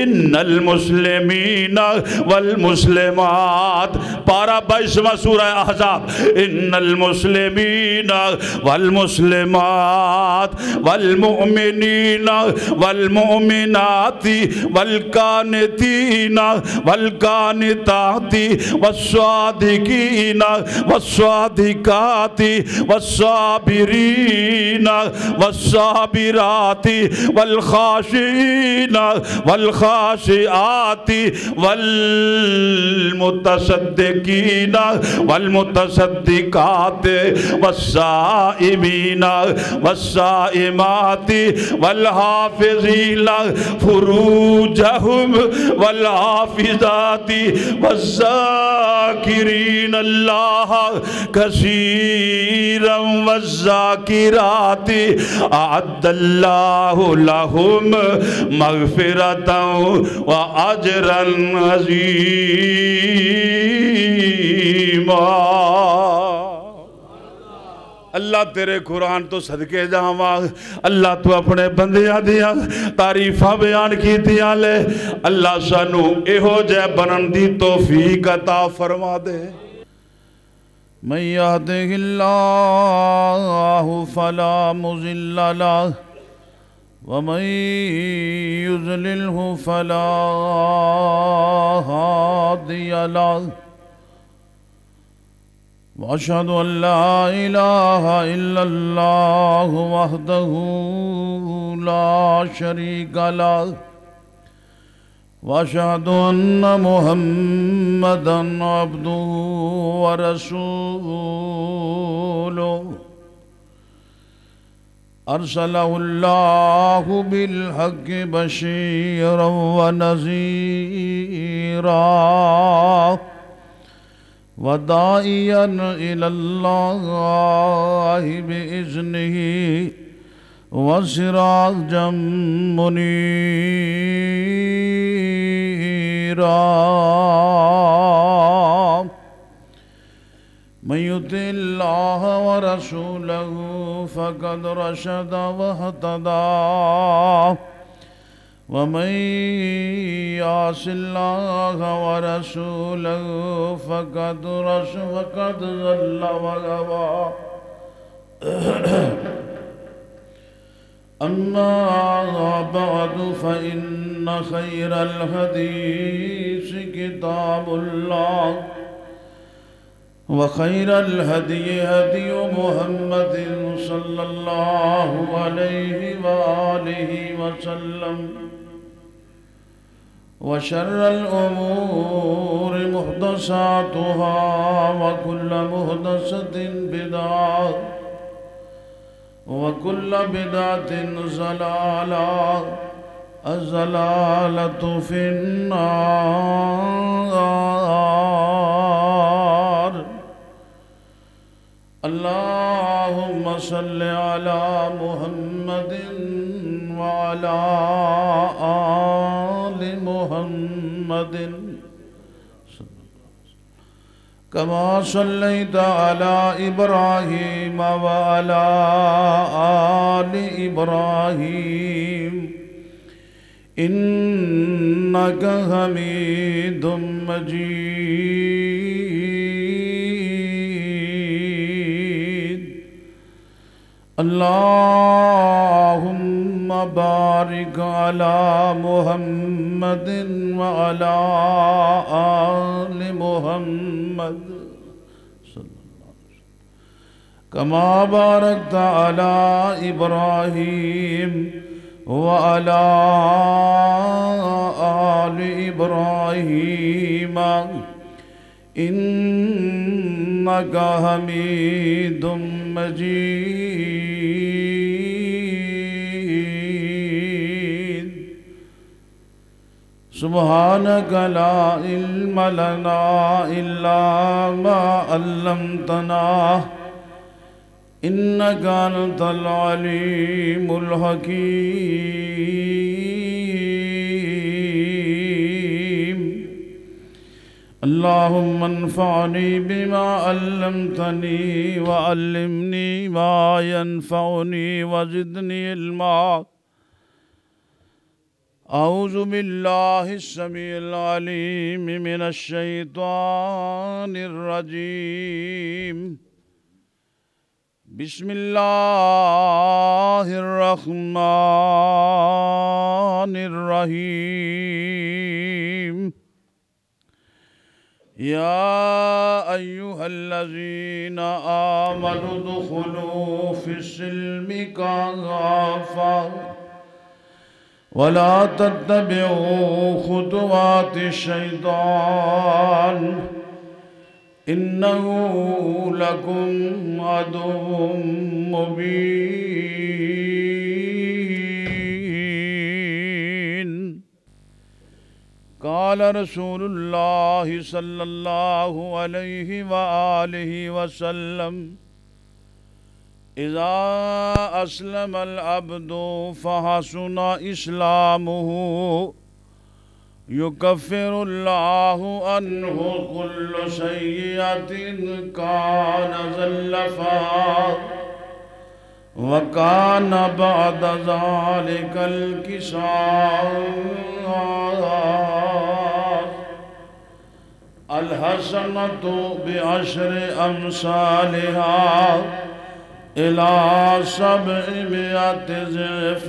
ان المسلمین والمسلمات، پارہ 22واں سورہ احزاب، ان المسلمین والمسلمات والمؤمنین والمؤمنات والقانتین والقانتات والصادقین والصادقات والصابرین والصابرات والخاشعین والخاشعات والمتصدقین والمتصدقات والصائمین والصائمات والحافظین فروجہم والحافظات والذاکرین اللہ کثیرا والذاکرات اعد اللہ لہم مغفرتا واجرا عظیما۔ اللہ تیرے قرآن تو صدقے جاواں، اللہ تو اپنے بندیاں دیاں تعریفاں بیان کیتیاں لے، اللہ سانو ایہو جے بنن دی توفیق عطا فرما دے۔ من يهده الله فلا مضل له ومن يضلله فلا هادي له، وأشهد أن لا إله إلا الله وحده لا شريك له، وأشهد أن محمدًا عبده ورسوله، أرسله الله بالحق بشيرا ونذيرا وداعيا إلى الله بإذنه وسراجا منيرا۔ من يطع الله ورسوله فقد رشد واهتدى، ومن يعص الله ورسوله فقد ضل وغوى۔ أما بعد فإن خير الحديث كتاب الله، وخير الهدي هدي محمد صلى الله عليه وآله وسلم، وشر الأمور محدثاتها، وكل محدثة بدعة، وكل بدعة ضلالة، الضلالة في النار۔ اللهم صل على محمد وعلى آل محمد كما صليت على إبراهيم وعلى آل إبراهيم إنك حميد مجيد۔ اللهم بارك على محمد وعلى آل محمد كما باركت على إبراهيم وعلى آل إبراهيم إنك حميد مجيد۔ سبحانك لا علم لنا إلا ما علمتنا إنك أنت العليم الحكيم۔ اللهم انفعني بما علمتني وعلمني ما ينفعني وزدني علما، أعوذ بالله السميع العليم من الشيطان الرجيم بسم الله الرحمن الرحيم يا أيها الذين آمنوا ادخلوا في السلم كافة ولا تتبعوا خطوات الشيطان إنه لكم عدو مبين قال رسول الله صلى الله عليه وآله وسلم إذا أسلم العبد فحسن إسلامه يكفر الله عنه كل سيئة كان زلفا وكان بعد ذلك القصاص الحسنة بعشر أمثالها إلى 700 ضعف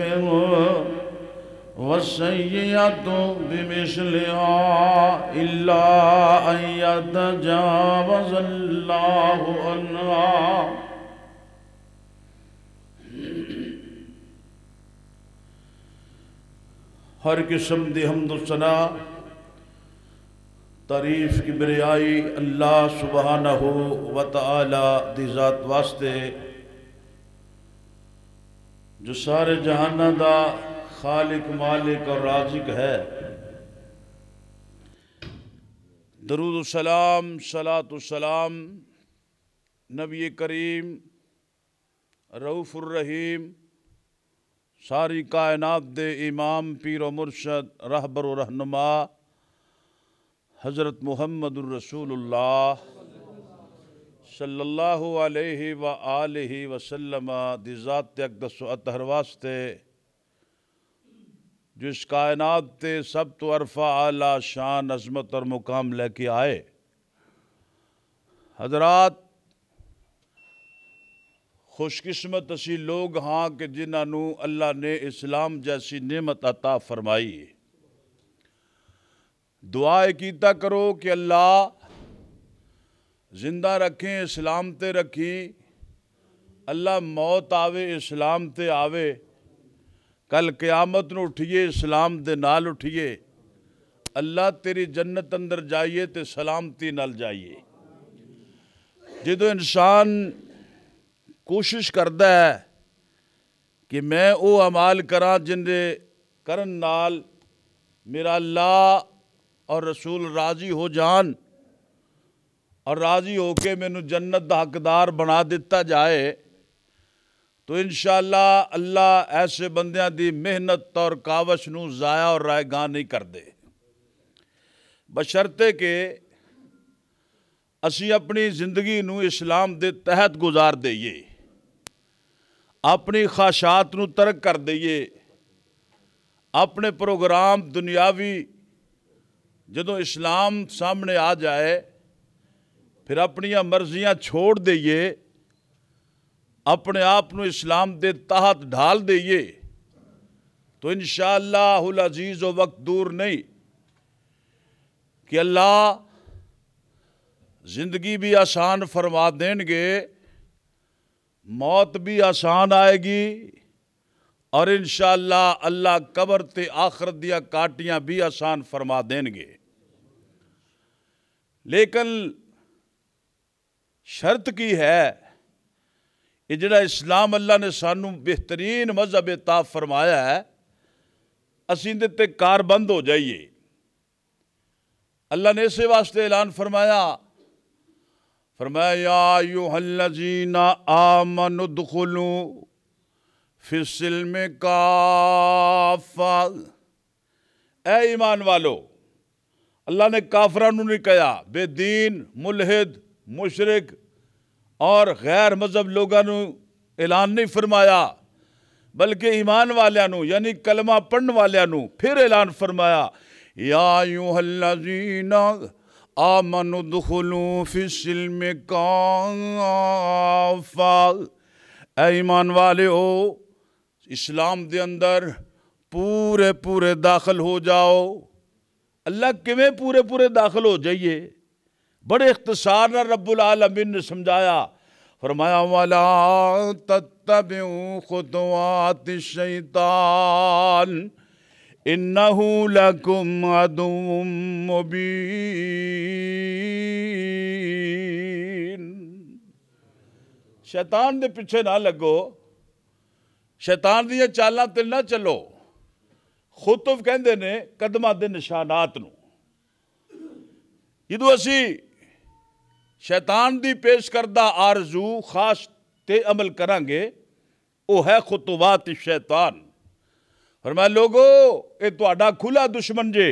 والسيئة بمثلها إلا أن يتجاوز الله عنها ہر قسم دی حمد و ثنا تعریف کی بریائی اللہ سبحانہ و تعالی دی ذات واسطے جو سارے جہانہ دا خالق مالک اور رازق ہے۔ درود و سلام صلاۃ و سلام نبی کریم رؤوف الرحیم ساری کائنات دے امام پیر و مرشد رہبر و رہنما حضرت محمد الرسول اللہ صلی اللہ علیہ وآلہ وسلم دی ذات اقدس و اطہر واسطے جو اس کائنات تے سب تو عرفہ اعلیٰ شان عظمت اور مقام لے کے آئے۔ حضرات خوش قسمت اسی لوگ ہاں کہ جنہاں نو اللہ نے اسلام جیسی نعمت عطا فرمائی۔ دعائے کیتا کرو کہ اللہ زندہ رکھیں، اسلام تے رکھی، اللہ موت آوے اسلام تے آوے، کل قیامت نو اٹھئے اسلام دے نال اٹھئے، اللہ تیری جنت اندر جائیے تے سلامتی نال جائیے۔ جدو انسان کوشش کردا ہے کہ میں او عمال کراں جن دے کرن نال میرا اللہ اور رسول راضی ہو جان اور راضی ہو کے میں جنت دا حقدار بنا دیتا جائے، تو انشاءاللہ اللہ ایسے بندیاں دی محنت اور کاوش نو ضائع اور رائے گاں نہیں کر دے، بشرطے کہ اسی اپنی زندگی نو اسلام دے تحت گزار دئیے، اپنی خواہشات نو ترک کر دئیے، اپنے پروگرام دنیاوی جدو اسلام سامنے آ جائے پھر اپنیاں مرضیاں چھوڑ دئیے، اپنے آپ نو اسلام دے تحت ڈھال دئیے، تو انشاءاللہ العزیز و وقت دور نہیں کہ اللہ زندگی بھی آسان فرما دیں گے، موت بھی آسان آئے گی، اور انشاءاللہ اللہ قبر تے آخرت دیا کاٹیاں بھی آسان فرما دیں گے۔ لیکن شرط کی ہے کہ جڑا اسلام اللہ نے سانو بہترین مذہب عطا فرمایا ہے، اسی دے تے کار بند ہو جائیے۔ اللہ نے اسے واسطے اعلان فرمایا یا ایھا الذین آمنوا ادخلوا فی السلم کافہ، اے ایمان والو، اللہ نے کافرانو نہیں کہا، بے دین، ملحد، مشرک اور غیر مذہب لوگوں اعلان نہیں فرمایا، بلکہ ایمان والیاں نو یعنی کلمہ پڑھن والیاں نو پھر اعلان فرمایا یا ایھا الذین آمنوا ادخلوا فی السلم کافہ، اے ایمان والے ہو اسلام دے اندر پورے پورے داخل ہو جاؤ۔ اللہ کیویں پورے پورے داخل ہو جائیے؟ بڑے اختصار نہ رب العالمین نے سمجھایا، فرمایا وَلَا تَتَّبِعُوا خُطُوَاتِ الشَّيْطَانِ إِنَّهُ لَكُمْ عَدُوٌّ مُبِينٌ۔ شیطان دے پیچھے نہ لگو، شیطان دیاں چالاں تے نہ چلو۔ خطو کہندے نے قدماں دے نشانات نو۔ جدوں اسی شیطان دی پیش کردہ آرزو خاص تے عمل کریں گے وہ ہے خطوات الشیطان۔ فرمایا لوگو اے تہاڈا کھلا دشمن جے،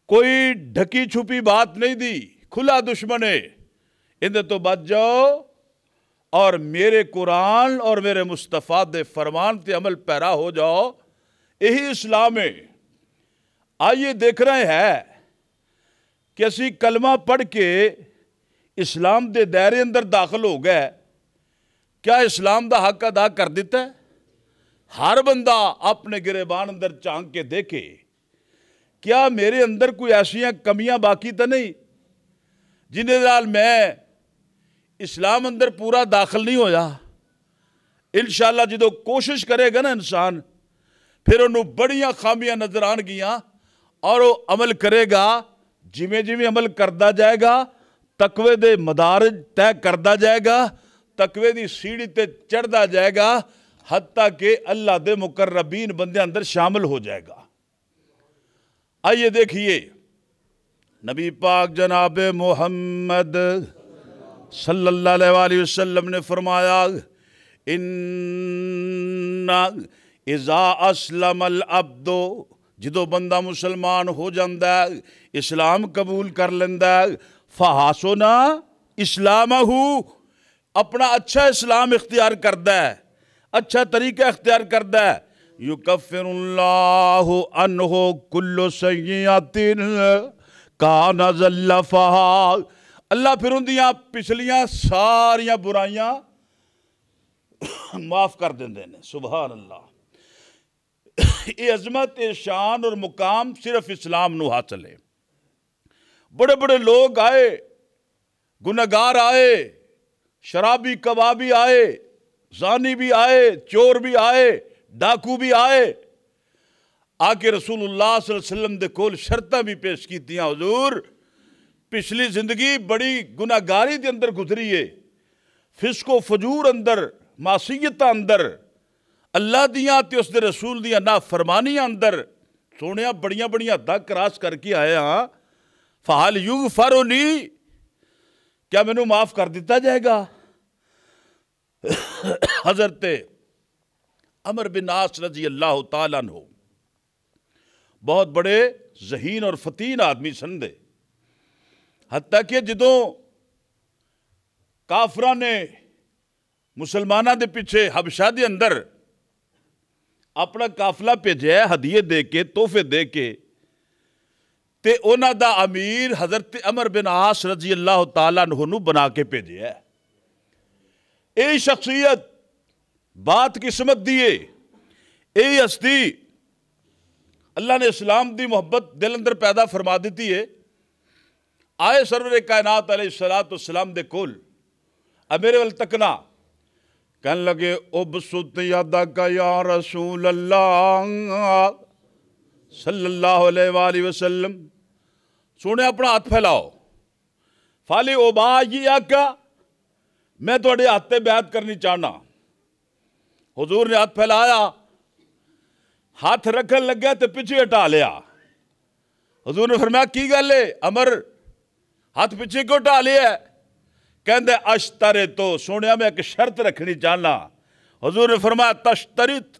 کوئی ڈھکی چھپی بات نہیں دی، کھلا دشمن ہے، اندے تو بچ جاؤ اور میرے قرآن اور میرے مصطفیٰ دے فرمان تے عمل پیرا ہو جاؤ۔ یہی اسلام ہے۔ آئیے دیکھ رہے ہیں کہ اسی کلمہ پڑھ کے اسلام دے دائرے اندر داخل ہو گئے، کیا اسلام دا حق ادا کر دیتا ہے؟ ہر بندہ اپنے گریبان اندر چانک کے دیکھے، کیا میرے اندر کوئی ایسیاں کمیاں باقی تو نہیں جنہیں نال میں اسلام اندر پورا داخل نہیں ہویا؟ انشاءاللہ جدو کوشش کرے گا نا انسان، پھر انہوں بڑیاں خامیاں نظر آن گیاں اور وہ عمل کرے گا، جویں جویں عمل کردہ جائے گا تقوی دے مدارج طے کردہ جائے گا، تقوی دی سیڑھی تے چڑھدا جائے گا، حتیٰ کہ اللہ دے مقربین بندے اندر شامل ہو جائے گا۔ آئیے دیکھیے نبی پاک جناب محمد صلی اللہ علیہ وآلہ وسلم نے فرمایا ان اذا اسلم العبد، جدو بندہ مسلمان ہو جاندہ ہے، اسلام قبول کر لیندہ ہے، فحسن اسلامہ، اپنا اچھا اسلام اختیار کردہ ہے، اچھا طریقہ اختیار کردہ ہے، یکفر اللہ عنہ کل سیئۃ کان زلفہا، اللہ پھر ان دیاں پچھلیاں ساریاں برائیاں معاف کر دیندے نے۔ سبحان اللہ۔ یہ عظمت، شان اور مقام صرف اسلام نو حاصل ہے۔ بڑے بڑے لوگ آئے، گنہگار آئے، شرابی کبابی آئے، زانی بھی آئے، چور بھی آئے، ڈاکو بھی آئے، آ کے رسول اللہ صلی اللہ علیہ وسلم دے کول شرطاں بھی پیش کیتیاں، حضور پچھلی زندگی بڑی گنہگاری دے اندر گزری ہے، فسق و فجور اندر، معصیتاں اندر، اللہ دیاں تے اس دے رسول دیاں نافرمانیاں اندر، سونیاں بڑیاں بڑیاں حداں کراس کر کے آئے ہاں، فَحَلْ يُغْفَرُ لِي، کیا میں نو معاف کر دیتا جائے گا؟ حضرت عمر بن عاص رضی اللہ تعالیٰ عنہ بہت بڑے ذہین اور فتین آدمی سندے، حتیٰ کہ جدوں کافراں نے مسلمانہ دے پیچھے حبشہ دے اندر اپنا قافلہ بھیجیا ہے، ہدیے دے کے، تحفے دے کے، تے اونا دا امیر حضرت عمر بن عاص رضی اللہ تعالیٰ عنہ نو بنا کے بھیجیا ہے۔ اے شخصیت بات قسمت دیے، اے ہستی اللہ نے اسلام دی محبت دل اندر پیدا فرما دیتی ہے۔ آئے سرور کائنات علیہ السلام دے کول، اب میرے ول تکنا، کہنے لگے ابسط یدک یا رسول اللہ صلی اللہ علیہ وآلہ وسلم، سونے اپنا ہاتھ پھیلاؤ، فالی ابایعک، میں تھوڑے ہاتھ تے بیعت کرنی چاہنا۔ حضور نے ہاتھ پھیلایا، ہاتھ رکھن لگا تے پیچھے ہٹا لیا۔ حضور نے فرمایا کی گل ہے عمر، ہاتھ پیچھے کیوں ہٹا لیا ہے؟ کہندے اشترے تو، سونیا میں ایک شرط رکھنی چاہنا۔ حضور نے فرمایا تشترط،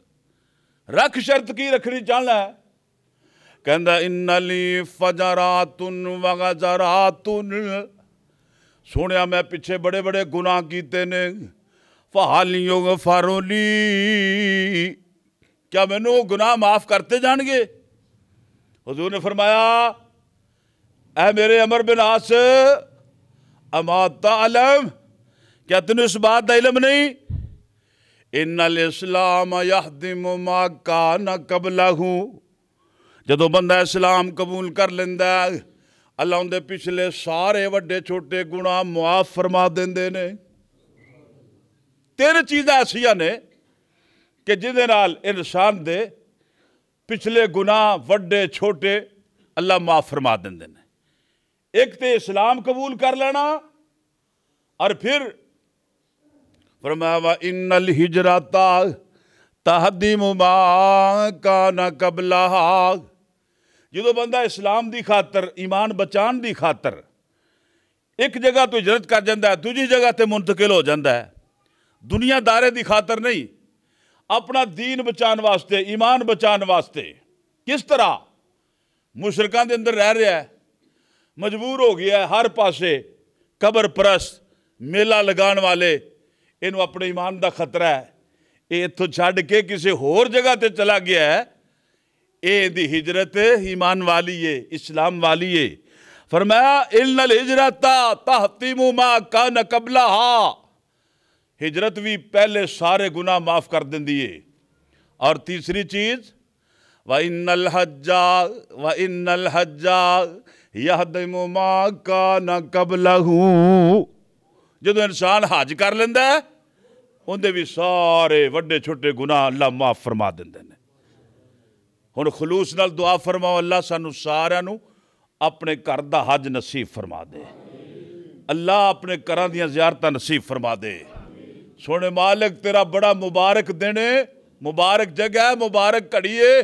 رکھ شرط کی رکھنی چاہنا ہے؟ کہندہ ان لی فجرات وغزرات، سونیا میں پیچھے بڑے بڑے گناہ کیتے نے، فَحَلْ يُغْفَرُ لِي، کیا مینوں وہ گناہ معاف کرتے جان گے؟ حضور نے فرمایا اے میرے عمر بن عاص اما تعلم، کیا تینوں اس بات کا علم نہیں؟ ان الاسلام یہدم ما کان قبلہ، جدو بندہ اسلام قبول کر لیندا ہے اللہ اندے پچھلے سارے وڈے چھوٹے گناہ معاف فرما دیندے نے۔ 3 چیزاں ایسیاں نے کہ جہدے نال انسان دے پچھلے گناہ وڈے چھوٹے اللہ معاف فرما دیندے نے۔ ایک تے اسلام قبول کر لینا، اور پھر فرمایا وَإِنَّ الْهِجْرَةَ تَهْدِمُ مَا كَانَ قَبْلَهَا، جدو بندہ اسلام دی خاطر ایمان بچان دی خاطر ایک جگہ تو ہجرت کر جاندہ ہے، دوسری جگہ تے منتقل ہو جاندہ ہے، دنیا دارے دی خاطر نہیں، اپنا دین بچان واسطے، ایمان بچان واسطے۔ کس طرح؟ مشرکان دے اندر رہ رہا ہے، مجبور ہو گیا ہے، ہر پاسے قبر پرست میلہ لگان والے، انہوں اپنے ایمان دا خطرہ ہے، یہ تو چھڑ کے کسی اور جگہ تے چلا گیا ہے، اے دی ہجرت ایمان والی ہے، اسلام والی ہے۔ فرمایا ان الہجرت تہدم ما کان قبلہا، ہجرت بھی پہلے سارے گناہ معاف کر دیندی ہے۔ اور تیسری چیز وَإِنَّ الْحَجَّ یہدم ما کان قبلہ، جدو انسان حج کر لیندہ ہے اندے بھی سارے وڈے چھوٹے گناہ اللہ معاف فرما دیندے نے۔ ہن خلوص نال دعا فرماؤ اللہ سانو سارے نو اپنے گھر دا حج نصیب فرما دے، اللہ اپنے گھراں دیاں زیارتاں نصیب فرما دے۔ سونے مالک تیرا بڑا مبارک دن ہے، مبارک جگہ ہے، مبارک گھڑی ہے،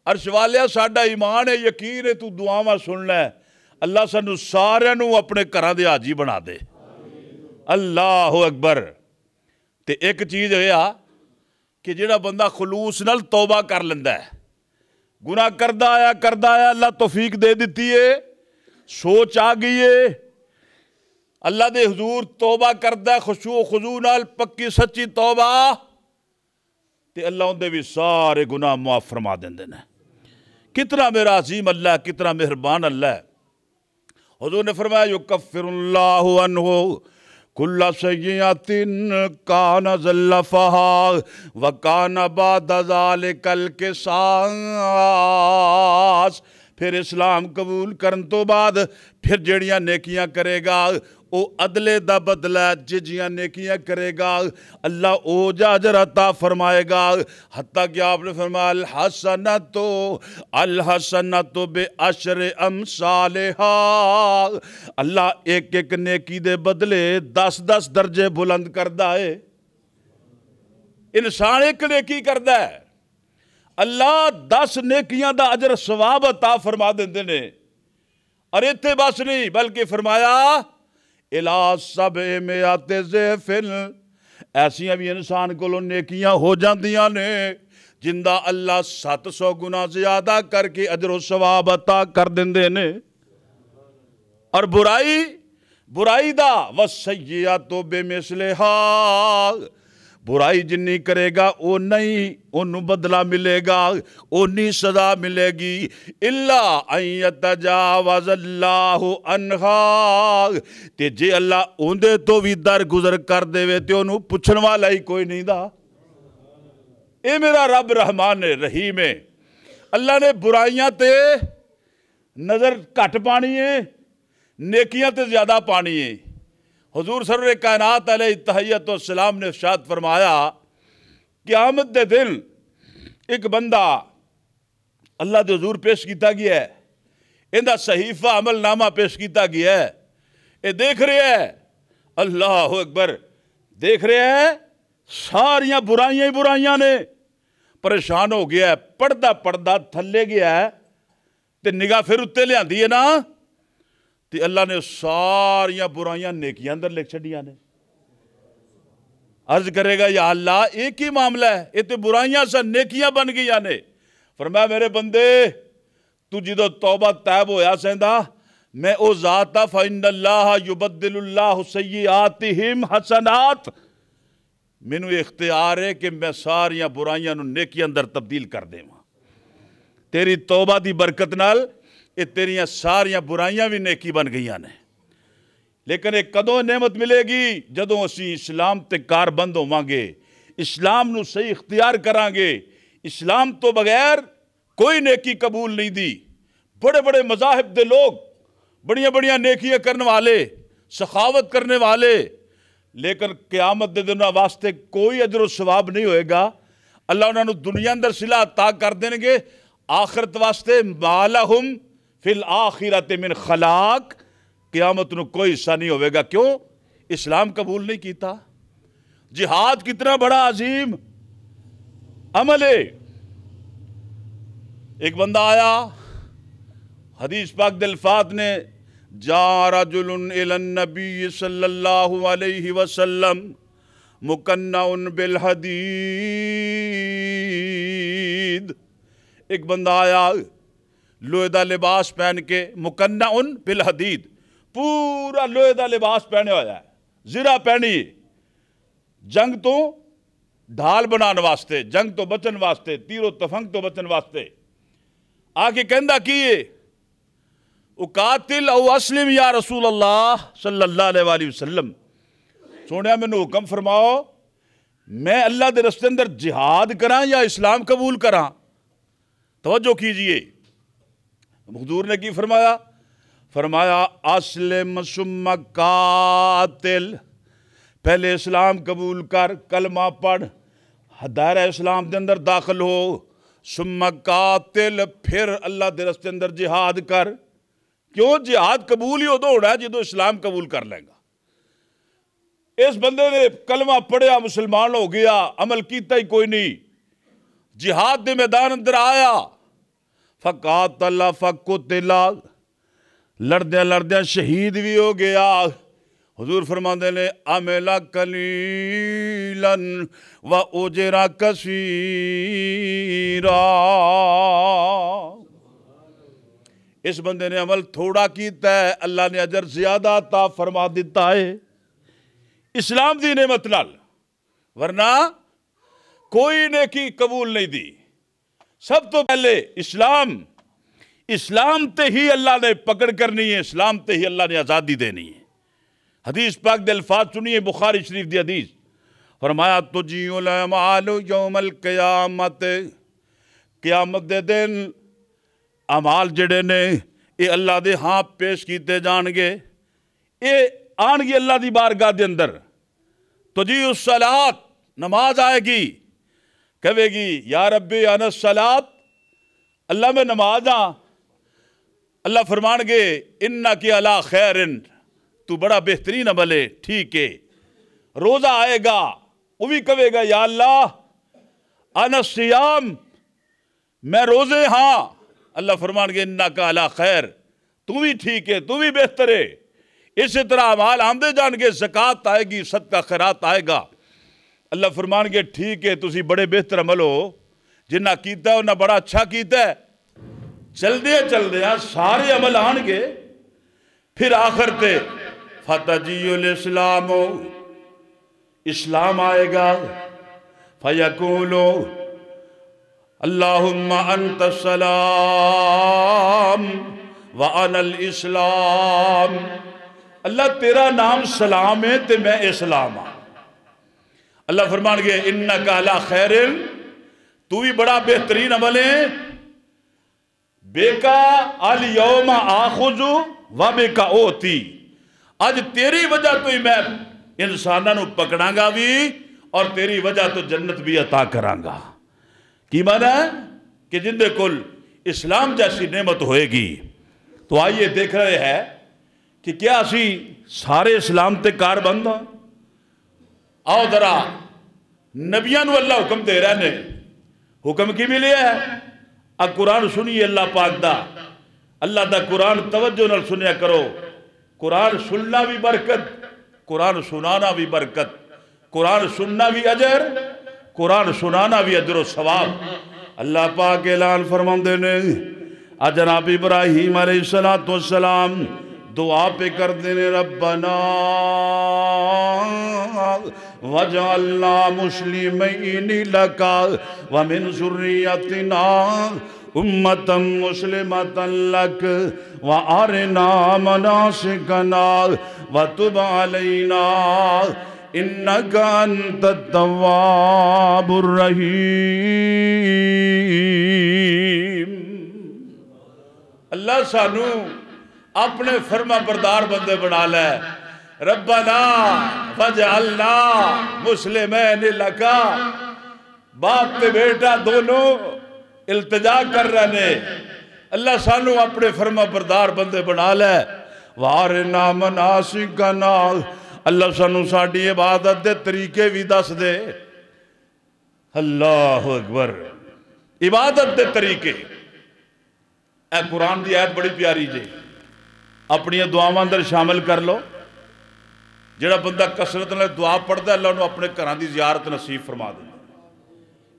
عرش والیا ساڈا ایمان ہے، یقین ہے تو دعاواں سننا ہے، اللہ سانو سارے نو اپنے گھراں دے حاجی بنا دے۔ اللہ اکبر۔ تے ایک چیز ہویا کہ جڑا بندہ خلوص نال توبہ کر لیندا ہے، گناہ کردہ آیا اللہ توفیق دے دیتی ہے، سوچ آ گئی ہے، اللہ دے حضور توبہ کردہ ہے خشوع و خضوع نال، پکی سچی توبہ، تے اللہ اندے بھی سارے گناہ معاف فرما دیندے نے۔ کتنا میرا عظیم اللہ ہے، کتنا مہربان اللہ ہے۔ حضور نے فرمایا یکفر اللہ عنہ کل سیئۃ کان زلفہا وکان بعد ذالک القصاص، پھر اسلام قبول کرن تو بعد پھر جڑیاں نیکیاں کرے گا او عدلے دا بدلہ، ججیاں نیکیاں کرے گا اللہ او جا اجر عطا فرمائے گا، حتیٰ کہ آپ نے فرمایا الحسنۃ بعشر امثالہا، اللہ ایک ایک نیکی دے بدلے 10 درجے بلند کردا ہے۔ انسان ایک نیکی کردا ہے، اللہ 10 نیکیاں دا اجر ثواب عطا فرما دیندے نے۔ اور ایتھے بس نہیں بلکہ فرمایا اِلَىٰ 700 ضِعْفٍ، ایسیاں بھی انسان کو نیکیاں ہو جاندیاں نے جندہ اللہ 700 گنا زیادہ کر کے اجر و ثواب عطا کر دیندے نے۔ اور برائی دا وَالسَّيِّئَةُ بِمِثْلِهَا، برائی جنی کرے گا او نہیں انہوں بدلہ ملے گا، اونی سزا ملے گی، اِلَّا أَن يَتَجَاوَزَ اللَّهُ عَنْهَا، تے جے اللہ اوندے تو بھی در گزر کر دے وے تے انہوں پچھن والا ہی کوئی نہیں دا۔ اے میرا رب رحمان رحیم ہے، اللہ نے برائیاں تے نظر کٹ پانی ہے، نیکیاں تے زیادہ پانی ہے۔ حضور سرور کائنات علیہ تحیت والسلام نے ارشاد فرمایا قیامت دے دن ایک بندہ اللہ دے حضور پیش کیتا گیا ہے، اندہ صحیفہ عمل نامہ پیش کیتا گیا ہے، اے دیکھ رہے ہیں اللہ اکبر، دیکھ رہے ہیں ساریاں برائیاں ہی برائیاں نے، پریشان ہو گیا ہے، پردہ تھلے گیا ہے، تے نگاہ پھر اتے لے آندی ہے نا، تے اللہ نے ساریاں برائیاں نیکیاں اندر لکھ چھڑیاں نے۔ عرض کرے گا یا اللہ ایک ہی معاملہ ہے، یہ تے برائیاں سے نیکیاں بن گیا نے۔ فرمایا میرے بندے تو جدو توبہ تائب ہویا سیندا میں او ذاتا فَإِنَّ اللَّهَ يُبَدِّلُ اللَّهُ سَيِّئَاتِهِمْ حَسَنَات، مینوں اختیار ہے کہ میں ساریاں برائیاں نو نیکی اندر تبدیل کر دیواں. تیری توبہ دی برکت نال یہ تیریاں ساریاں برائیاں بھی نیکی بن گئیاں نے. لیکن ایک کدوں نعمت ملے گی جدوں اسی اسلام تے کار بند ہوواں گے, اسلام نو صحیح اختیار کراں گے. اسلام تو بغیر کوئی نیکی قبول نہیں دی. بڑے بڑے مذاہب دے لوگ بڑیاں بڑیاں نیکیاں کرنے والے, سخاوت کرنے والے, لیکن قیامت دے دن واسطے کوئی اجر و ثواب نہیں ہوئے گا. اللہ انہوں نے دنیا اندر صلح عطا کر دیں گے, آخرت واسطے ما لہم فی الآخرۃ من خلاق, قیامت نو کوئی حصہ نہیں ہوئے گا. کیوں؟ اسلام قبول نہیں کیتا. جہاد کتنا بڑا عظیم عمل ہے. ایک بندہ آیا, حدیث پاک دے الفاظ نے جا رجل الی النبی صلی اللہ علیہ وسلم مکنع بالحدید. ایک بندہ آیا لوہے دا لباس پہن کے, مکنع بالحدید, پورا لوہے دا لباس پہنے ہویا ہے, زرہ پہنی, جنگ تو ڈھال بنان واسطے, جنگ تو بچن واسطے, تیر و تفنگ تو بچن واسطے. آگے کہندہ کیے اقاتل او اسلم یا رسول اللہ صلی اللہ علیہ وآلہ وسلم, سونے میں نے حکم فرماؤ میں اللہ دے رستے اندر جہاد کراں یا اسلام قبول کراں. توجہ کیجئے, حضور نے کی فرمایا؟ فرمایا اسلم ثم قاتل, پہلے اسلام قبول کر, کلمہ پڑھ, دائرہ اسلام دے اندر داخل ہو, ثم قاتل, پھر اللہ دے رستے اندر جہاد کر. کیوں؟ جہاد قبول ہی ادو ہونا ہے جدو اسلام قبول کر لیں گا. اس بندے نے کلمہ پڑھیا, مسلمان ہو گیا, عمل کیتا ہی کوئی نہیں, جہاد دے میدان اندر آیا, فقاتل فقتل, لڑدیاں لڑدیاں شہید بھی ہو گیا. حضور فرماندے نے عمل قلیلا و اجر کثیرا, اس بندے نے عمل تھوڑا کیتا ہے, اللہ نے اجر زیادہ عطا فرما دیتا ہے اسلام دی نعمت نال, ورنہ کوئی نیکی قبول نہیں دی. سب تو پہلے اسلام تے ہی اللہ نے پکڑ کرنی ہے, اسلام تے ہی اللہ نے آزادی دینی ہے. حدیث پاک دے الفاظ سنیے, بخاری شریف دی حدیث, فرمایا تجیء الاعمال یوم القیامت, قیامت دے دن اعمال جڑے نے یہ اللہ دے ہاں پیش کیتے جان گے, یہ آن گی اللہ دی بارگاہ دے اندر. تجیء الصلاۃ, نماز آئے گی, کہے گی یا ربی انا الصلاۃ, اللہ میں نماز ہاں. اللہ فرمان گے انک علی خیر, تو بڑا بہترین عمل ہے, ٹھیک ہے. روزہ آئے گا, وہ بھی کہے گا یا اللہ انا الصیام, میں روزے ہاں. اللہ فرمان گے انک علی خیر, تو بھی ٹھیک ہے, تو بھی بہتر ہے. اسی طرح اعمال آمدے جان گے, زکوٰۃ آئے گی, صدقہ خیرات آئے گا. اللہ فرمان گے ٹھیک ہے, تسی بڑے بہتر عمل ہو, جنہ کیتا ہے انہاں بڑا اچھا کیتا ہے. چل دیا سارے عمل آن گے, پھر آخر تے فتجیء الاسلام, اسلام آئے گا. فیقول اللہم انت السلام وانا الاسلام, اللہ تیرا نام سلام ہے تے میں اسلام ہاں. اللہ فرمان گے انک علی خیر, تو بھی بڑا بہترین عمل ہے. بیکا الیوم آخذ و بیکا اوتی, آج تیری وجہ تو ہی میں انسانوں پکڑاں گا بھی, اور تیری وجہ تو جنت بھی عطا کراں گا. کی معنی ہے کہ جن دے کل اسلام جیسی نعمت ہوئے گی. تو آئیے دیکھ رہے ہیں کہ کیا اسی سارے اسلام تے کار بند ہاں. آؤ ذرا نبیاں نو اللہ حکم دے رہے ہیں, حکم کی بھی لیا ہے. اب قرآن سنیے اللہ پاک دا, اللہ دا قرآن توجہ نال سنیا کرو. قرآن سننا بھی برکت, قرآن سنانا بھی برکت, قرآن سننا بھی اجر, قرآن سنانا بھی اجر و ثواب. اللہ پاک اعلان فرماندے نے, جناب ابراہیم علیہ السلام دعا پہ کر دینے ربنا وجعلنا مسلمین لکا ومن ذریتنا امتا مسلمتا لک وارنا مناسکنا وتب علینا انکا انت التواب الرحیم۔ اللہ سانو اپنے فرما بردار بندے بنا لے۔ ربنا وجعلنا مسلمین لکا، باپ تے بیٹا دونوں التجا کر رہے، اللہ سانو اپنے فرما بردار بندے بنا لے۔ وارنا مناسکنا، اللہ سانو ساڑی عبادت دے طریقے بھی دس دے۔ اللہ اکبر، عبادت دے طریقے۔ اے قرآن دی آیت بڑی پیاری جی، اپنی دعاواں اندر شامل کر لو۔ جڑا بندہ کثرت نے دعا پڑھتا ہے اللہ انہوں اپنے گھراں دی زیارت نصیب فرما دے۔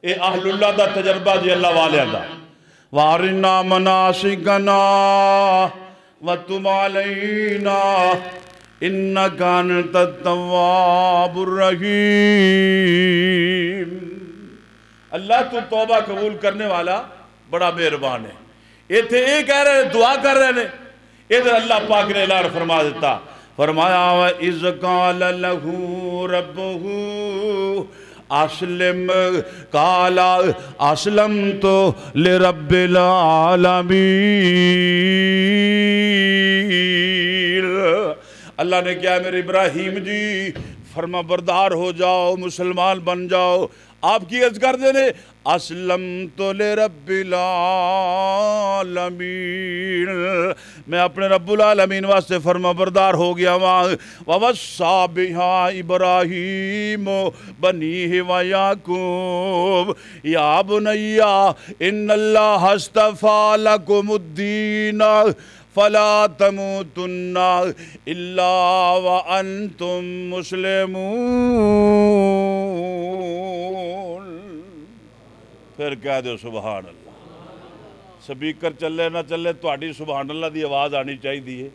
اے اہل اللہ دا تجربہ جی اللہ والے دا۔ وارنا مناسکنا وتب علینا انکا انت التواب الرحیم۔ اللہ تو توبہ قبول کرنے والا بڑا مہربان ہے۔ یہ تھے یہ کہہ رہے ہیں، دعا کر رہے ہیں، ادھر اللہ پاک نے اعلان فرما دیتا، فرمایا وَإِذْ قَالَ لَهُ رَبُّهُ أَسْلِمْ قَالَ أَسْلَمْتُ لِرَبِّ الْعَالَمِينَ۔ اللہ نے کیا میرے ابراہیم جی فرما بردار ہو جاؤ، مسلمان بن جاؤ۔ آپ کی عرض کر دینے اسلمت لرب العالمین، میں اپنے رب العالمین واسطے فرما بردار ہو گیا وہاں۔ وَوَصَّى بِهَا إِبْرَاهِيمُ بَنِيهِ وَيَعْقُوبُ يَا بُنَيَّ إِنَّ اللَّهَ اصْطَفَى لَكُمُ الدِّينَ فَلَا تَمُوتُنَّ إِلَّا وَأَنْتُمْ مُسْلِمُونَ۔ پھر کہہ دو سبحان اللہ۔ سپیکر چلے نہ چلے تہاڈی سبحان اللہ دی آواز آنی چاہیے۔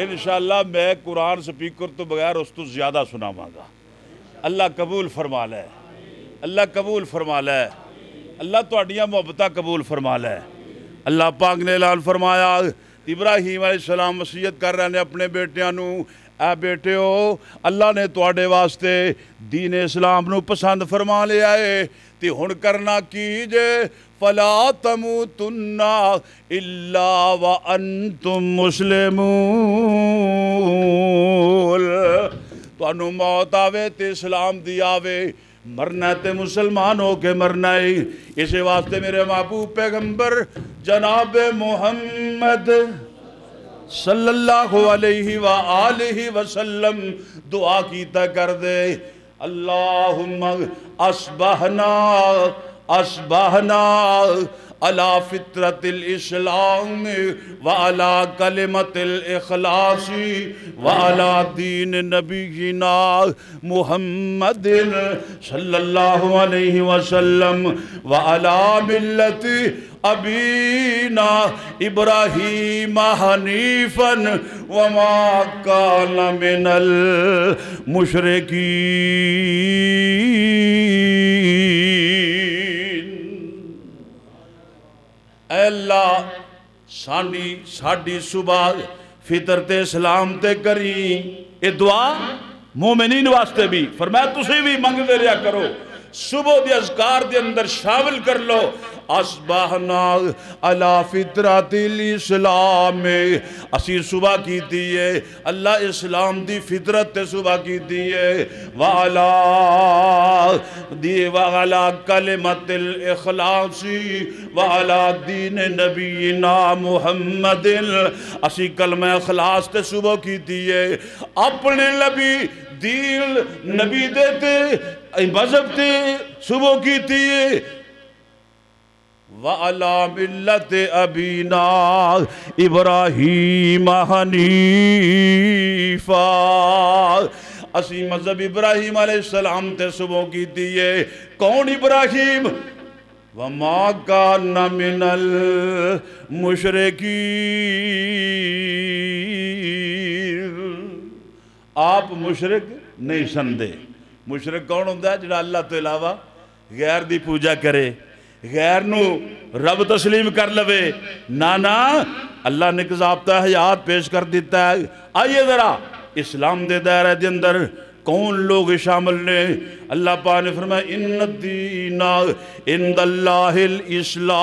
انشاءاللہ میں قرآن سپیکر تو بغیر اس تو زیادہ سناواں گا۔ اللہ قبول فرما لے، اللہ قبول فرما لے، اللہ تہاڈیاں محبتاں قبول فرما لے۔ اللہ پاک نے اعلان فرمایا، ابراہیم علیہ السلام وصیت کر رہے ہیں اپنے بیٹیاں نو، اے بیٹے ہو اللہ نے تواڈے واسطے دین اسلام نو پسند فرما لیا ہے، تے ہن کرنا کیجے فلا تموتن الا وانتم مسلمون۔ تانوں موت آوے تے اسلام دی آوے، مرنا تے مسلمان ہو کے مرنا ہے۔ اسی واسطے میرے محبوب پیغمبر جناب محمد صلی اللہ علیہ وآلہ وسلم دعا کیتا کر دے، اللہم اصبحنا علی فطرت الاسلام وعلی کلمت الاخلاص وعلی دین نبینا محمد صلی اللہ علیہ وسلم وعلی ملت ابینا ابراہیم حنیفا وما کان من المشرکین۔ اے اللہ ساڑی صبح فطرت اسلام تے کری۔ یہ دعا مومنین واسطے بھی فرمایا تسی بھی منگ دے رہا کرو، صبح دی اذکار دے اندر شامل کر لو۔ اصبحنا علی فطرت الاسلام، اسی صبح کی دیئے اللہ اسلام دی فطرت تے صبح کی دیئے، وعلا کلمت الاخلاص وعلا دین نبینا محمد، اسی کلمہ اخلاص تے صبح کی دیئے، اپنے نبی دین نبی دیتے مذہب تے صبح کی دیئے، وَعَلَى مِلَّةِ أَبِينَا إِبْرَاهِيمَ حَنِيفًا، اسی مذہب ابراہیم علیہ السلام تے صبح کی دیئے۔ کون ابراہیم؟ وَمَا كَانَ مِنَ الْمُشْرِكِينَ۔ آپ مشرک نہیں سندے. مشرک کون ہوتا ہے؟ جڑا اللہ تو علاوہ غیر دی پوجا کرے، غیر نو رب تسلیم کر لوے. نانا اللہ نے ضابطہ حیات پیش کر دیتا ہے. آئیے ذرا اسلام دے دائرے دے اندر کون لوگ شامل نے؟ اللہ پاک نے فرمایا ان الدین عند اللہ الاسلام.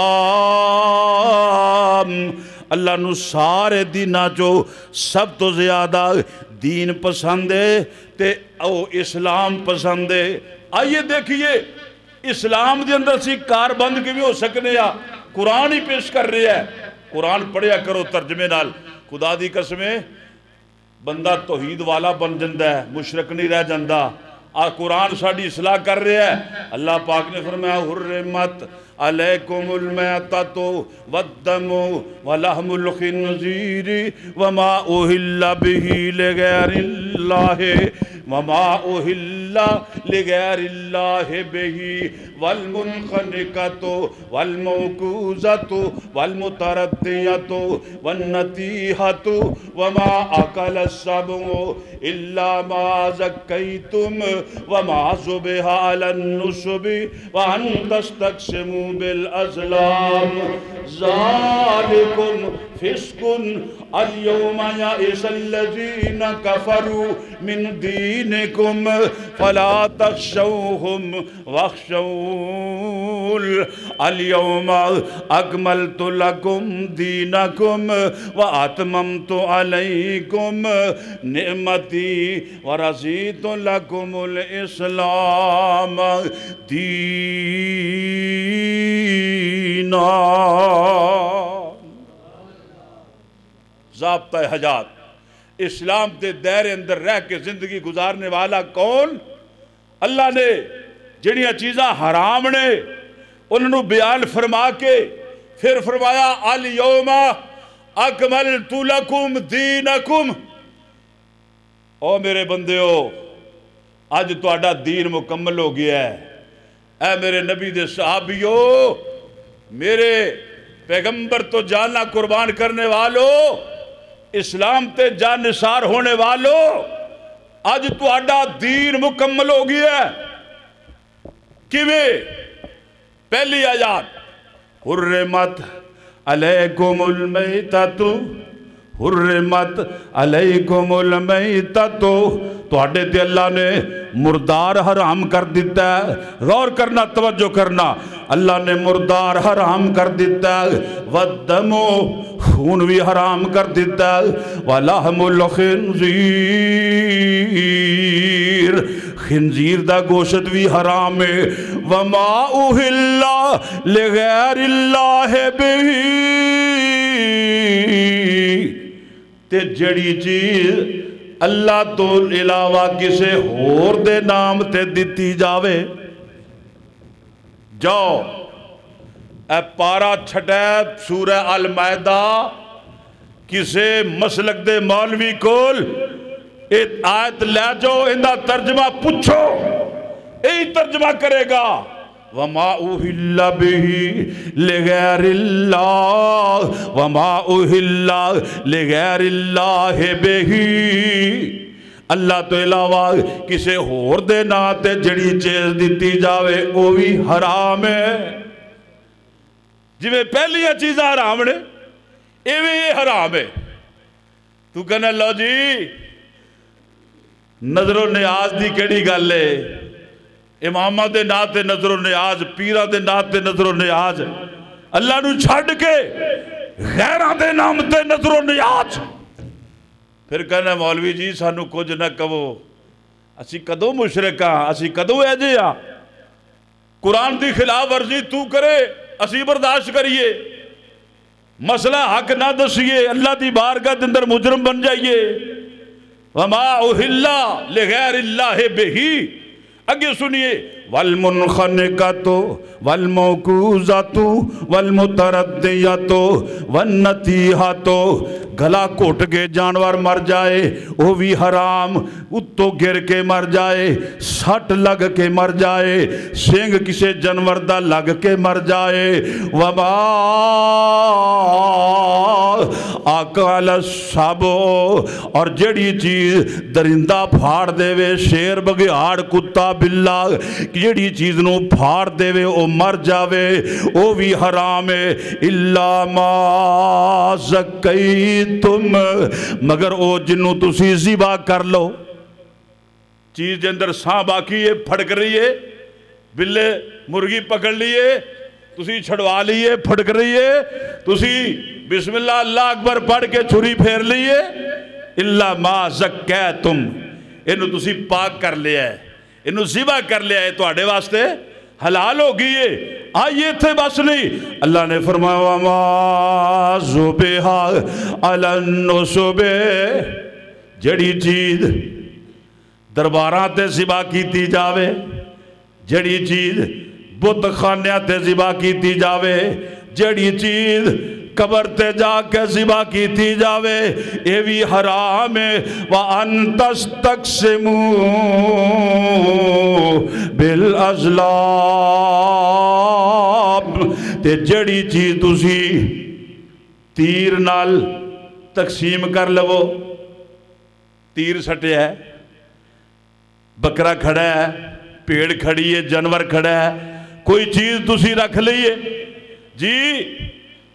اللہ نو سارے دیناں چو سب تو زیادہ دین پسند ہے تے او اسلام پسند ہے. آئیے دیکھئے اسلام دے اندر سی کار بند کی بھی ہو سکنے یا قرآن ہی پیش کر رہی ہے. قرآن پڑھیا کرو ترجمے نال. خدا دی قسمیں بندہ توحید والا بن جندہ ہے، مشرک نہیں رہ جندہ. قرآن ساڑھی اصلاح کر رہے ہیں. اللہ پاک نے فرمایا حرمت علیکم المیتۃ والدم ولحم الخنزیر وما اہل بہ لغیر اللہ بہ والمنخنقۃ والموقوذۃ والمتردیۃ والنطیحۃ وما اکل السبع الا ما زکیتم وما ذبح علی النصب وان تستقسموا بالازلام ذالکم فسق اليوم یئس الذین کفروا من دینکم فلا تخشوہم واخشون اليوم اکملت لکم دینکم واتممت علیکم نعمتی ورضیت لکم الاسلام دینا. ضابطہ حیات اسلام تے دائرے اندر رہ کے زندگی گزارنے والا کون؟ اللہ نے جڑیاں چیزاں حرام نے انہوں بیان فرما کے پھر فرمایا الیوم اکملت لکم دینکم. او میرے بندیو آج تہاڈا دین مکمل ہو گیا ہے. اے میرے نبی دے صحابیو، میرے پیغمبر تو جاننا قربان کرنے والو، اسلام تے جان نثار ہونے والو، آج تہاڈا دین مکمل ہو گیا ہے. کیویں؟ پہلی آیات حرمت علیکم المیتۃ، حرمت علیکم المیتۃ. تواڈے تے اللہ نے مردار حرام کر دیتا ہے. غور کرنا، توجہ کرنا. اللہ نے مردار حرام کر دیتا ہے، والدم خون بھی حرام کر دیتا ہے، ولحم الخنزیر خنزیر دا گوشت بھی حرام ہے، وما اہل لغیر اللہ بہ. تے جڑی چیز اللہ تو علاوہ کسے ہور دے نام تے دیتی جاوے. جاؤ اے پارا چھٹے سورہ المائدہ کسے مسلک دے مولوی کول ایک آیت لے جاؤ، اندہ ترجمہ پوچھو، یہی ترجمہ کرے گا وما اہل بہ لغیر اللہ وما اہل لغیر اللہ بہ. اللہ تو علاوہ کسے ہور دے ناتے جڑی چیز دیتی جاوے وہ بھی حرام ہے. جویں پہلیاں چیزاں حرام نے ایویں یہ حرام ہے. تو کہنا لو جی نظر و نیاز دی کیڑی گل ہے؟ امامہ دے ناتے نظر و نیاز، پیرہ دے ناتے نظر و نیاز، اللہ نو چھڑ کے غیرہ دے نام تے نظر و نیاز. پھر کہنا مولوی جی سانو کچھ نہ کہو، اسی کدو مشرکاں، اسی کدو ہے جی ہاں قرآن دی خلاف ورزی تو کرے اسی برداشت کریے، مسئلہ حق نہ دسیے، اللہ دی بارگاہ دے اندر مجرم بن جائیے. وما اہل لغیر اللہ بہ. اگے سنیے والمنخنقۃ والموقوذۃ والمتردیۃ والنطیحۃ، گلا گھٹ کے جانور مر جائے وہ بھی حرام، اتوں گر کے مر جائے، سٹ لگ کے مر جائے، سنگ کسے جانور دا لگ کے مر جائے، وما اکل السبع، اور جڑی چیز درندہ پھاڑ دے وے، شیر بگیاڑ کتا بلا جڑی چیز نو پھاڑ دے وے او مر جاوے او بھی حرام ہے، الا ما زکیتم، مگر او جنو تسی ذبح کر لو، چیز دے اندر ساں باقی ہے، پھڑک رہی ہے، بلے مرغی پکڑ لیے، تسی چھڑوا لیے، پھڑک رہی ہے، تسی بسم اللہ اللہ اکبر پڑھ کے چھری پھیر لیے، الا ما زکیتم، انہوں تسی پاک کر لیا ہے، انہوں ذبح کر لیا ہے، تو آڑے واسطے حلال ہو گئی ہے، آئیے تھے بس نہیں۔ اللہ نے فرمایا وَمَا ذُبِحَ عَلَى النُّصُبِ، جڑی چیز درباراں تے ذبح کیتی جاوے، جڑی چیز بت خانیاں تے ذبح کیتی جاوے، جڑی چیز قبر تے جا کے ذبح کیتی جاوے، اے بھی حرام ہے۔ وَأَن تَسْتَقْسِمُوا بِالْأَزْلَامِ، تے جڑی چیز تسی تیر نال تقسیم کر لو، تیر سٹے ہے، بکرا کھڑا ہے، پیڑ کھڑی ہے، جانور کھڑا ہے، کوئی چیز تسی رکھ لئیے جی،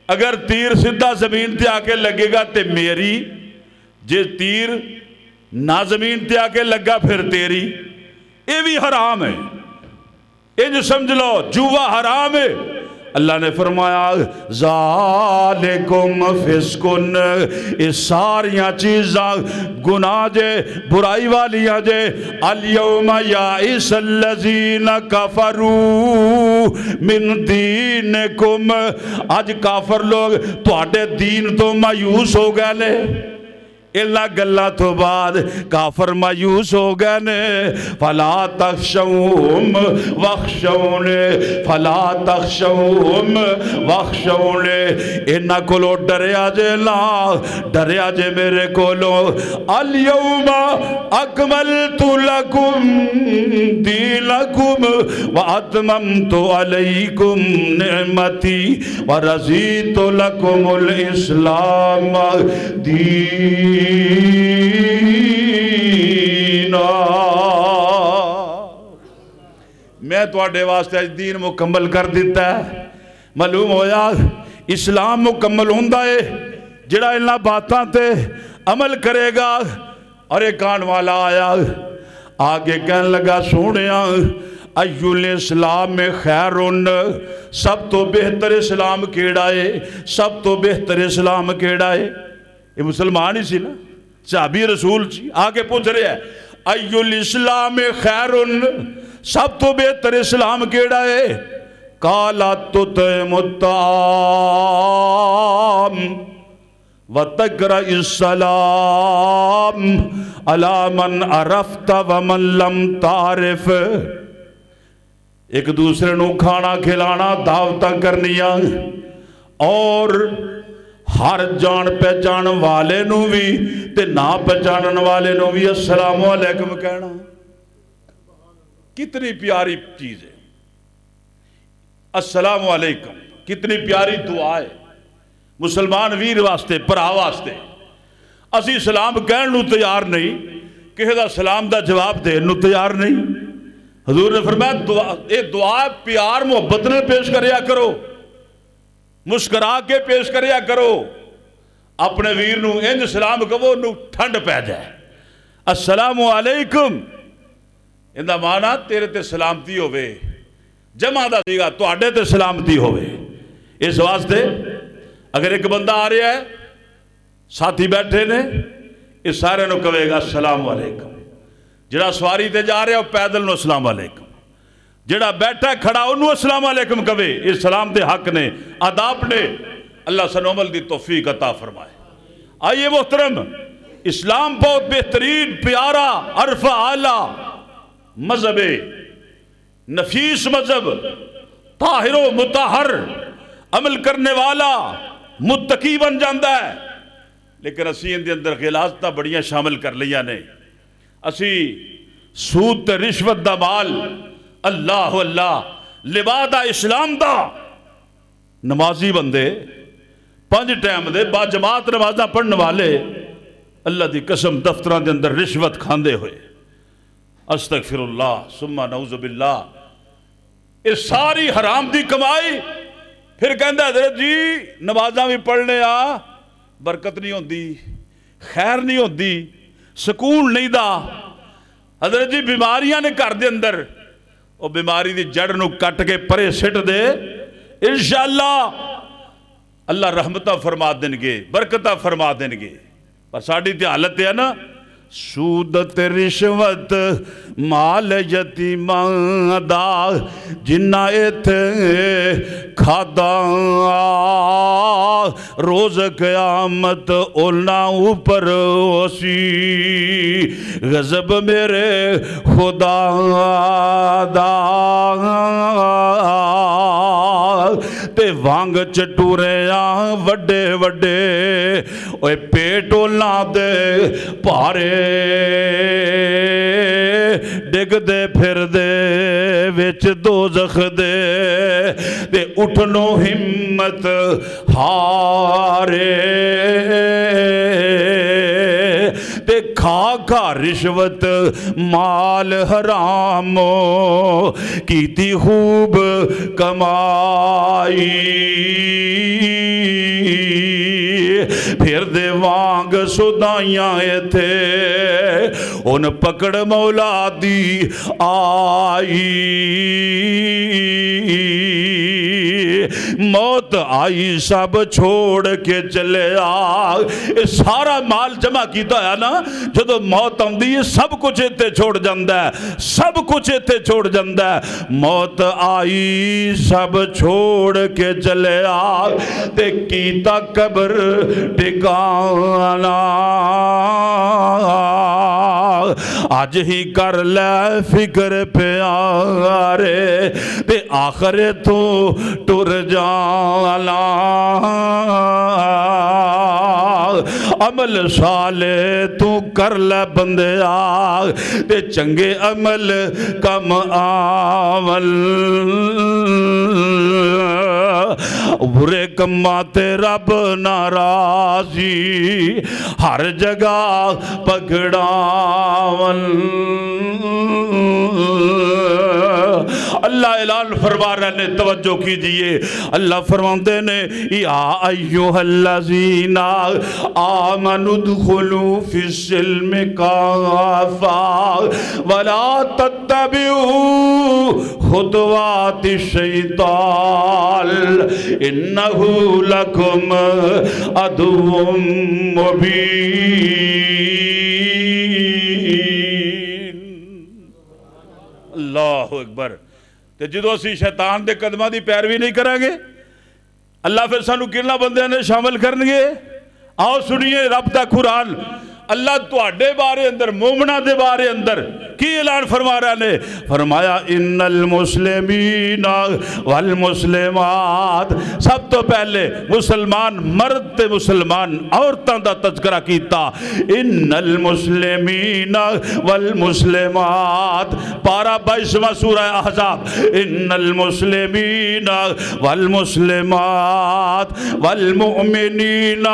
اگر تیر سدھا زمین تے آکے لگے گا تے میری، جے تیر نہ زمین تے آکے لگا پھر تیری، یہ بھی حرام ہے، یہ جو سمجھ لو جوا حرام ہے۔ اللہ نے فرمایا ذالکم فسقن، یہ ساریاں چیزاں گناہ جے، برائی والیاں جے۔ الیوم یائس الذین کفروا من دینکم، آج کافر لوگ تواڈے دین تو مایوس ہو گئے لے، اللہ گلہ تو بعد کافر مایوس ہو گئے نے۔ فلا تخشوہم واخشون، فلا تخشوہم واخشون، انہا کولو ڈریا جے لا، ڈریا جے میرے کولو۔ الیوم اکملت لکم دینکم واتممت علیکم نعمتی ورضیت لکم الاسلام دین۔ میں تواڈے واسطے آج دین مکمل کر دیتا ہے۔ معلوم ہویا اسلام مکمل ہوندہ ہے جڑا اللہ باتاں تے عمل کرے گا۔ اور ایک آن والا آیا آگے کہنے لگا سونیاں ایو الاسلام خیرن، سب تو بہتر اسلام کیڑا ہے، سب تو بہتر اسلام کیڑا ہے؟ یہ مسلمان ہی سی نا، صحابی رسول سی، آگے پوچھ رہے ہیں ایو الاسلام خیرن، سب تو بہتر اسلام کیڑا ہے؟ قالا تطعم الطعام وتقرأ السلام علی من عرفت ومن لم تعرف، ایک دوسرے نو کھانا کھلانا، دعوتاں کرنیاں، اور ہر جان پہچان والے نو بھی تے نہ پہچانن والے نو بھی السلام علیکم کہنا۔ کتنی پیاری چیز ہے السلام علیکم، کتنی پیاری دعا ہے مسلمان ویر واسطے، پرا واسطے۔ اسی سلام کہن نو تیار نہیں، کہے دا سلام دا جواب دے نو تیار نہیں۔ حضور نے فرمایا اے دعا پیار محبت نے پیش کریا کرو، مسکرا کے پیش کریا کرو، اپنے ویر نو انج سلام کہو نو ٹھنڈ پہ جائے۔ السلام علیکم اندہ معنی تیرے تے سلامتی ہوئے، جمع دا دیگا تو آڑے تے سلامتی ہوئے۔ اس واسطے اگر ایک بندہ آ رہا ہے، ساتھی بیٹھے نے، اس سارے نو کہے گا السلام علیکم، جڑا سواری تے جا رہا ہے پیدل نو السلام علیکم، جڑا بیٹھا کھڑا انہوں السلام علیکم کہے۔ اس سلام دے حق نے، آداب نے، اللہ سن عمل دی توفیق عطا فرمائے۔ آئیے محترم، اسلام بہت بہترین، پیارا، عرفہ اعلیٰ مذہب ہے۔ نفیس مذہب، طاہر و مطہر، عمل کرنے والا متقی بن جاندہ ہے. لیکن اسی ان دے اندر غلاظتاں بڑیاں شامل کر لیاں نے. اسی سود تے رشوت دا مال، اللہ اللہ لبادہ اسلام دا نمازی بندے 5 ٹائم دے با جماعت نمازاں پڑھنے والے اللہ دی قسم دفتران دے اندر رشوت کھاندے ہوئے. استغفر اللہ ثم نعوذ باللہ. اس ساری حرام دی کمائی پھر کہندہ حضرت جی نمازاں بھی پڑھنے برکت نہیں ہوندی، خیر نہیں ہوندی، سکون نہیں دا. حضرت جی بیماریاں نے کر دے اندر، وہ بیماری دی جڑ نو کٹ کے پرے سٹ دے، انشاءاللہ اللہ رحمتہ فرما دیں گے، برکتہ فرما دیں گے. پر ساڑھی تے حالت ہے نا، سودت رشوت مال یتیمان دا جنہ ایتھے کھادا روز قیامت اونا اوپر اسی غضب میرے خدا دا تے وانگ چٹوریاں وڈے وڈے اوے پیٹولاں دے پارے ڈگ دے پھر دے وچ دوزخ دے تے اٹھنو ہمت ہارے تے کھا کھا رشوت مال حرام کیتی خوب کمائی پھر دے وانگ سدائیاں تھے ان پکڑ مولا دی آئی موت آئی سب چھوڑ کے چلے سارا مال جمع کیتا ہے نا جدو موت آندی ہے سب کچھ اتنے چھوڑ جاندہ ہے سب کچھ اتنے چھوڑ جاندہ ہے موت آئی سب چھوڑ کے چلے تے کیتا قبر ٹکانا آج ہی کر لے فکر پیارے تے آخر تو ٹر جانا عمل صالح تو کر لے بندے تے چنگے عمل کم عمل برے کماتے رب ناراضی ہر جگہ پکڑاون اللہ اعلان فرما رہے نے توجہ کیجئے اللہ فرماتے نے یا ایوہ الذین آمنوا ادخلوا فی السلم کافا ولا تتبعوا خطوات الشیطان انہو لکم عدو مبین. اللہ اکبر. تے جدو اسی شیطان دے قدمہ دی پیروی نہیں کریں گے اللہ پھر سانو کنا بندے نے شامل کرنگے. آؤ سنیے رب دا قرآن اللہ تواڈے بارے اندر مومنہ دے بارے اندر کی اعلان فرما رہا نے فرمایا ان المسلمین والمسلمات سب تو پہلے مسلمان مرد تے مسلمان عورتاں دا تذکرہ کیتا ان المسلمین والمسلمات پارہ 22واں سورہ احزاب ان المسلمین والمسلمات والمؤمنین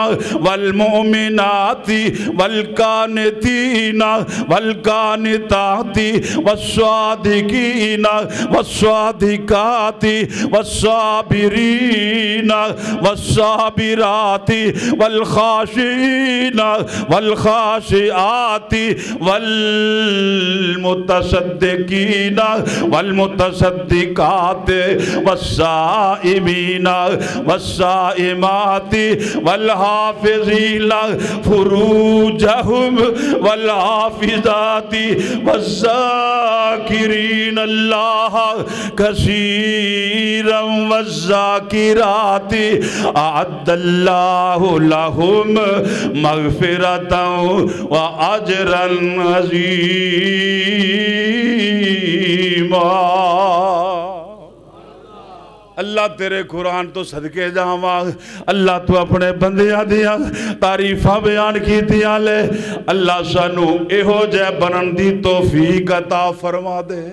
والمؤمنات والقانتین والقانتات والصادقین والصادقات والصابرین والصابرات والخاشعین والخاشعات والمتصدقین والمتصدقات والصائمین والصائمات والحافظین فروجہم والحافظات والذاکرین اللہ کثیرا والذاکرات اعد اللہ لہم مغفرتا واجرا عظیما۔ اللہ تیرے قرآن تو صدقے جاواں، اللہ تو اپنے بندیاں دیاں تعریفاں بیان کیتیاں لے، اللہ سانو ایہو جے بنن دی توفیق عطا فرما دے۔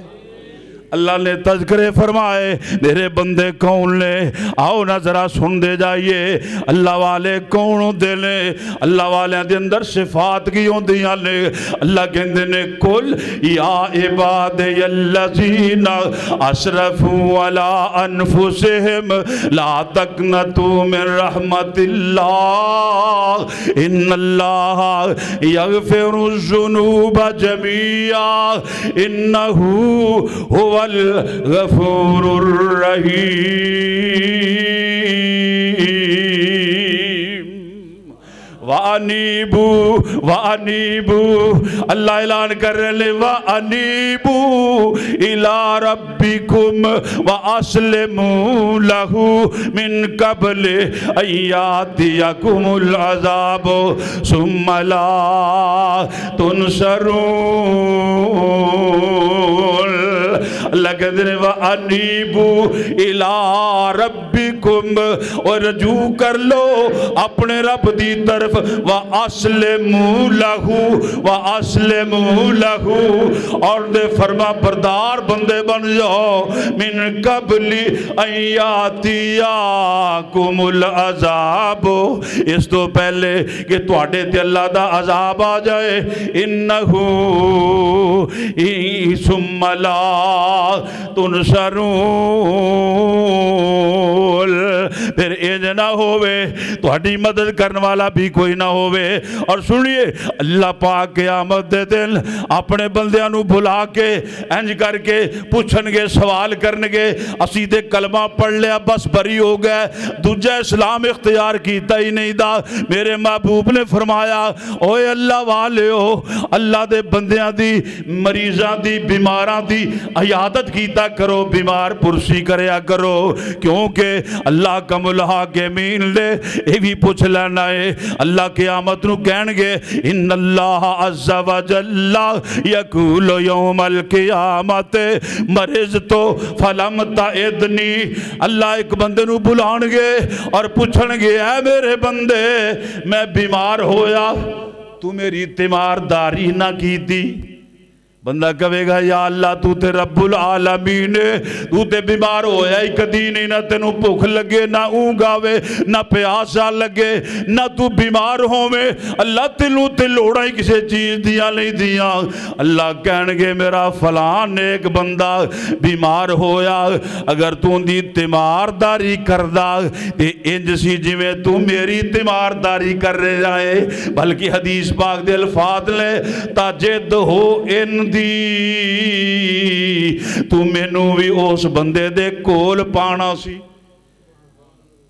اللہ نے تذکرے فرمائے میرے بندے کون لے، آؤ نہ ذرا سن دے جائیے اللہ والے کون دے لے، اللہ والے دے اندر صفات کی ہوں دیاں لے۔ اللہ کہندے نے کل یا عبادی الذین اسرفوا علی انفسہم لا تقنطوا من رحمت اللہ ان اللہ یغفر الذنوب جميعا انہ هو الغفور الرحیم۔ وَأَنِيبُوا اللہ اعلان کر رہے لے وَأَنِيبُوا إِلَىٰ رَبِّكُمْ وَأَسْلِمُوا لَهُ مِنْ قَبْلِ أَن يَأْتِيَكُمُ الْعَذَابُ ثُمَّ لَا تُنصَرُونَ۔ اللہ کہتے ہیں وَأَنِيبُوا إِلَىٰ رَبِّكُمْ، اور رجوع کر لو اپنے رب دی طرف، وَأَسْلِمُوا لَهُ وَأَسْلِمُوا لَهُ، اور دے فرما بردار بندے بن جاؤ، مِن قَبْلِ أَن يَأْتِيَكُمُ الْعَذَابُ، اس تو پہلے کہ تواڈے تے اللہ دا عذاب آ جائے، انہو ثم لا تنصرون، پھر انج نہ ہوئے تہاڈی مدد کرنے والا بھی کوئی نہ ہوئے۔ اور سنیے اللہ پاک قیامت دے دن اپنے بندیاں نو بلا کے انج کر کے پوچھن گے، سوال کرن گے، اسی تے کلمہ پڑھ لیا بس بری ہو گئے، دوجہ اسلام اختیار کیتا ہی نہیں دا۔ میرے محبوب نے فرمایا اوے اللہ والے ہو، اللہ دے بندیاں دی مریضاں دی بیماراں دی عیادت کیتا کرو، بیمار پرسی کریا کرو، کیونکہ اللہ کا ملحاکمین لے یہ بھی پوچھ لینا ہے۔ اللہ قیامت نو کہن گے ان اللہ عز و جل یقول یوم القیامت مرضت فلم تعدنی، اللہ ایک بندے نو بلان گے اور پوچھن گے اے میرے بندے میں بیمار ہویا تو میری تیمارداری نہ کی تھی۔ بندہ کہے گا یا اللہ تو تے رب العالمین، تو تے بیمار ہویا ہی کدی نہیں، نہ تینوں بھوک لگے، نہ اونگ آوے، نہ پیاسا لگے، نہ تو بیمار ہوویں، اللہ تینوں تے لوڑا ہی کسی چیز دیا نہیں دیا۔ اللہ کہن گے میرا فلان ایک بندہ بیمار ہویا، اگر تو دی تیمارداری کردہ تے انج سی جی میں تو میری تیمارداری کر رہے جائے، بلکہ حدیث پاک دے الفاظ لے تاجد ہو ان دی تو مینوں بھی اس بندے دے کول پانا سی۔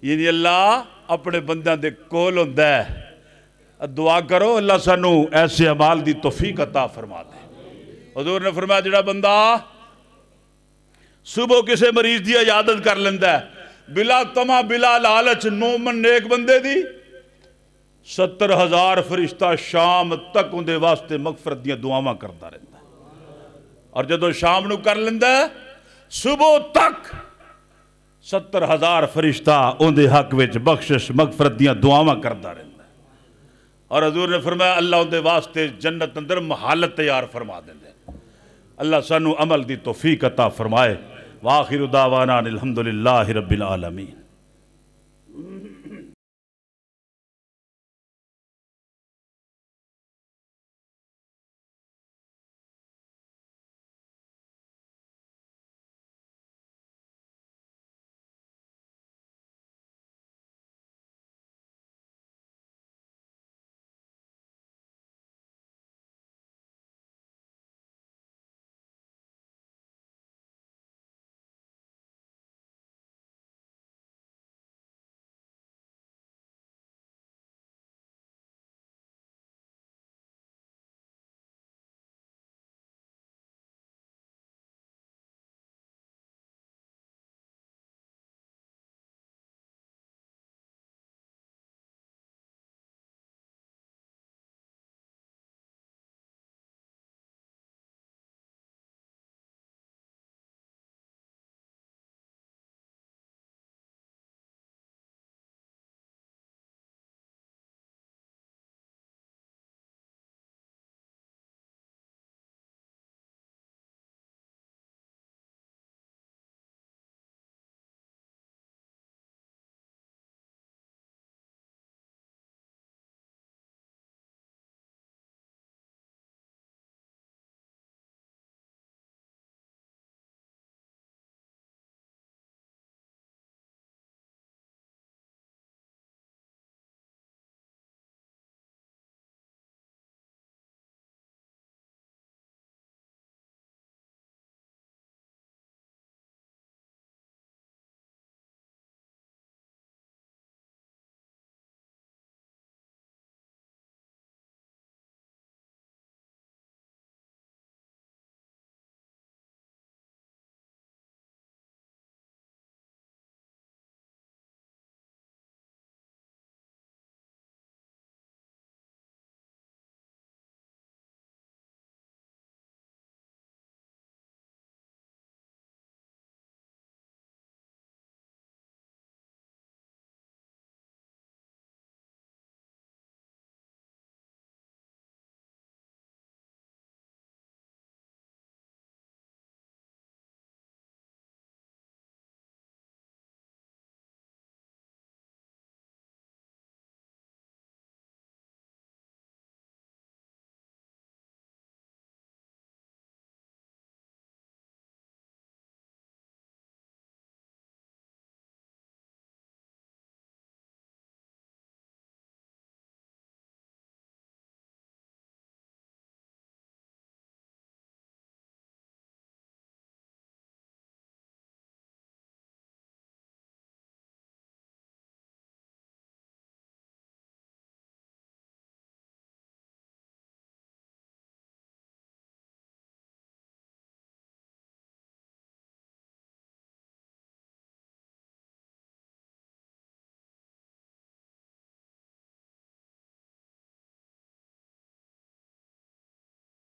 یعنی اللہ اپنے بندیاں دے کول ہوندا ہے۔ دعا کرو اللہ سانو ایسے اعمال دی توفیق عطا فرما دے۔ حضور نے فرمایا جڑا بندہ صبح کسے مریض دی عیادت کر لیندا ہے بلا طمع بلا لالچ، مومن نیک بندے دی 70,000 فرشتہ شام تک اندے واسطے مغفرت دیاں دعاواں کرتا رہتا ہے۔ اور جدو شام نو کر لیندہ ہے صبح تک 70,000 فرشتہ اندے حق وچ بخشش مغفرت دیاں دعاواں کرتا رہتا ہے۔ اور حضور نے فرمایا اللہ اندے واسطے جنت اندر محالت تیار فرما دیندے۔ اللہ سانو عمل دی توفیق عطا فرمائے۔ وآخر دعوانا الحمدللہ رب العالمین۔